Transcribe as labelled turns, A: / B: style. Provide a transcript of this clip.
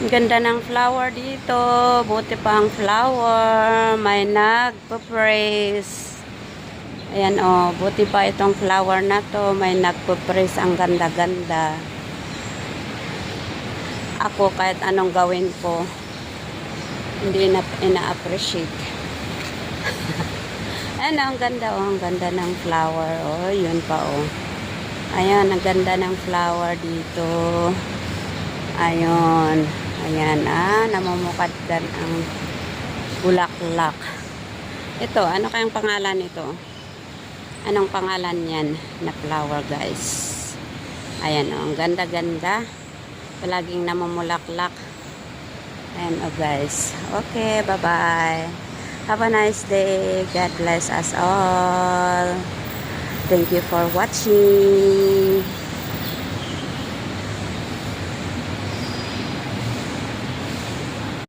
A: Ganda ng flower dito. Buti pa ang flower. May nagpo-praise. Ayan oh, buti pa itong flower na to. May nagpo-praise. Ang ganda-ganda. Ako kahit anong gawin ko, hindi na ina-appreciate. Ayan oh, ang ganda oh. Ang ganda ng flower. Oh, yun pa oh. Ayan, ang ganda ng flower dito. Ayun. Ayan, namumukaddan ang bulaklak. Ito, ano kayang pangalan nito? Anong pangalan yan na flower, guys? Ayan, oh, ang ganda-ganda. Palaging namumulaklak. Ayan, oh, guys. Okay, bye-bye. Have a nice day. God bless us all. Thank you for watching.